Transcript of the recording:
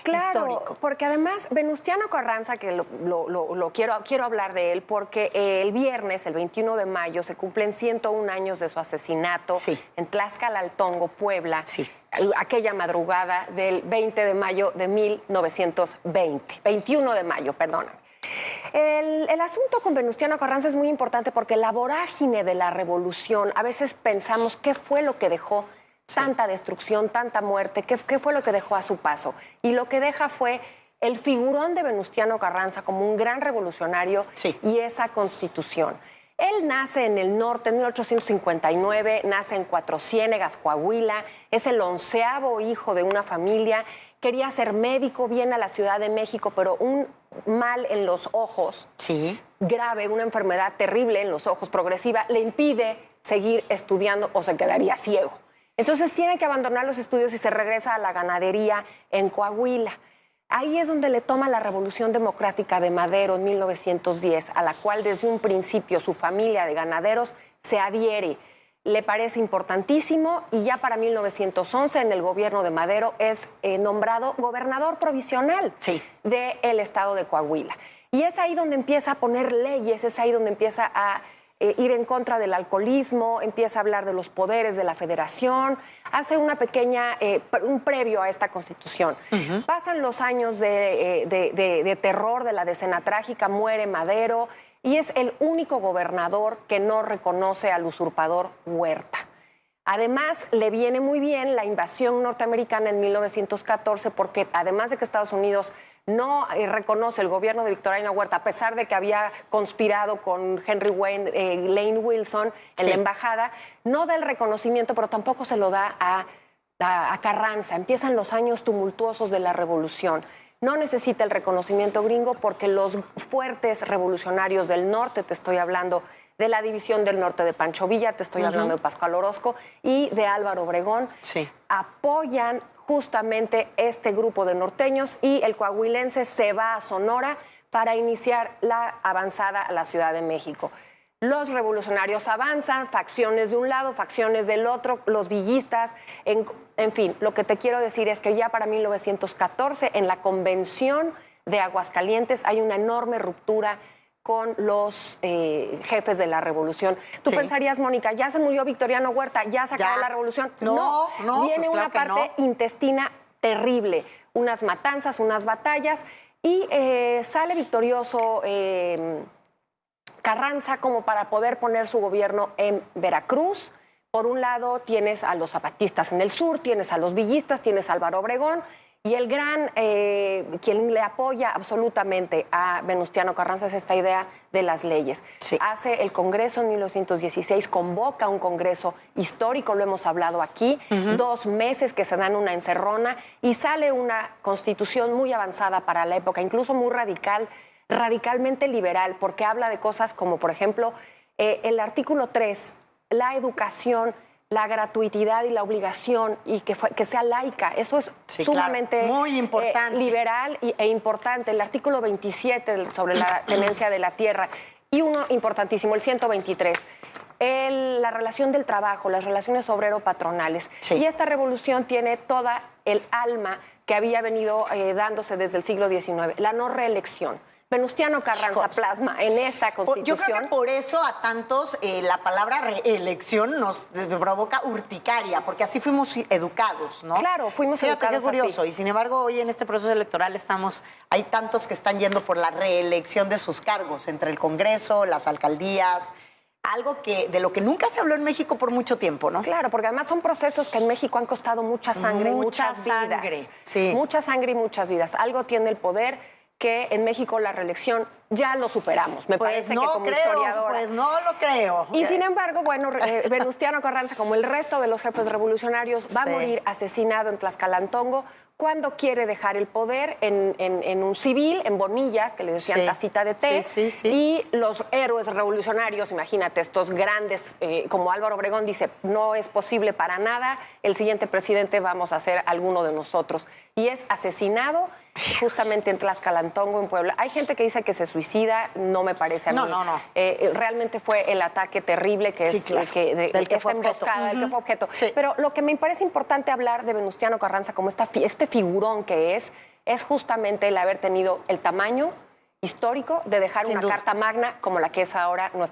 Claro, histórico. porque además Venustiano Carranza, que quiero hablar de él, porque el viernes, el 21 de mayo, se cumplen 101 años de su asesinato en Tlaxcala-Altongo, Puebla, aquella madrugada del 20 de mayo de 1920, 21 de mayo, perdóname. El asunto con Venustiano Carranza es muy importante porque la vorágine de la revolución, a veces pensamos qué fue lo que dejó tanta destrucción, tanta muerte, ¿qué fue lo que dejó a su paso? Y lo que deja fue el figurón de Venustiano Carranza como un gran revolucionario y esa constitución. Él nace en el norte en 1859, nace en Cuatro Ciénegas, Coahuila, es el 11º hijo de una familia, quería ser médico, viene a la Ciudad de México, pero un mal en los ojos, grave, una enfermedad terrible en los ojos, progresiva, le impide seguir estudiando o se quedaría ciego. Entonces tiene que abandonar los estudios y se regresa a la ganadería en Coahuila. Ahí es donde le toma la Revolución Democrática de Madero en 1910, a la cual desde un principio su familia de ganaderos se adhiere. Le parece importantísimo y ya para 1911 en el gobierno de Madero es nombrado gobernador provisional del estado de Coahuila. Y es ahí donde empieza a poner leyes, es ahí donde empieza a ir en contra del alcoholismo, empieza a hablar de los poderes de la federación, hace una pequeña, un previo a esta constitución. Pasan los años de terror, de la decena trágica, muere Madero y es el único gobernador que no reconoce al usurpador Huerta. Además, le viene muy bien la invasión norteamericana en 1914 porque además de que Estados Unidos no reconoce el gobierno de Victoriano Huerta, a pesar de que había conspirado con Henry Wayne, Lane Wilson en la embajada, no da el reconocimiento, pero tampoco se lo da a Carranza. Empiezan los años tumultuosos de la revolución. No necesita el reconocimiento gringo porque los fuertes revolucionarios del norte, te estoy hablando de la División del Norte de Pancho Villa, te estoy hablando de Pascual Orozco y de Álvaro Obregón, apoyan justamente este grupo de norteños y el coahuilense se va a Sonora para iniciar la avanzada a la Ciudad de México. Los revolucionarios avanzan, facciones de un lado, facciones del otro, los villistas, en fin, lo que te quiero decir es que ya para 1914 en la Convención de Aguascalientes hay una enorme ruptura con los jefes de la revolución. Tú pensarías, Mónica, ya se murió Victoriano Huerta, ya se acabó la revolución. No, viene pues una parte intestina terrible, unas matanzas, unas batallas, y sale victorioso Carranza como para poder poner su gobierno en Veracruz. Por un lado tienes a los zapatistas en el sur, tienes a los villistas, tienes a Álvaro Obregón, y el gran, quien le apoya absolutamente a Venustiano Carranza es esta idea de las leyes. Hace el Congreso en 1916, convoca un Congreso histórico, lo hemos hablado aquí, 2 meses que se dan una encerrona y sale una constitución muy avanzada para la época, incluso muy radical, radicalmente liberal, porque habla de cosas como, por ejemplo, el artículo 3, la educación, la gratuidad y la obligación y que sea laica. Eso es sumamente muy importante. Liberal e importante. El artículo 27 sobre la tenencia de la tierra y uno importantísimo, el 123, la relación del trabajo, las relaciones obrero-patronales. Y esta revolución tiene toda el alma que había venido dándose desde el siglo XIX, la no reelección. Venustiano Carranza plasma en esa constitución. Yo creo que por eso a tantos la palabra reelección nos provoca urticaria, porque así fuimos educados, ¿no? Claro, fuimos educados qué curioso. así. Y sin embargo, hoy en este proceso electoral hay tantos que están yendo por la reelección de sus cargos, entre el Congreso, las alcaldías, algo de lo que nunca se habló en México por mucho tiempo, ¿no? Claro, porque además son procesos que en México han costado mucha sangre, muchas vidas. Mucha sangre y muchas vidas. Algo tiene el poder que en México la reelección ya lo superamos. Me parece que como historiadora. Pues no lo creo. Y sin embargo, bueno, Venustiano Carranza, como el resto de los jefes revolucionarios, va a morir asesinado en Tlaxcala-Altongo cuando quiere dejar el poder en un civil, en Bonillas, que le decían tacita de té. Y los héroes revolucionarios, imagínate, estos grandes, como Álvaro Obregón dice, no es posible para nada, el siguiente presidente vamos a ser alguno de nosotros. Y es asesinado justamente en Tlaxcala-Altongo, en Puebla. Hay gente que dice que se suicida, no me parece a mí. No. Realmente fue el ataque terrible que es del que fue emboscada, del que fue objeto. Pero lo que me parece importante hablar de Venustiano Carranza como este figurón que es es justamente el haber tenido el tamaño histórico de dejar una carta magna como la que es ahora nuestra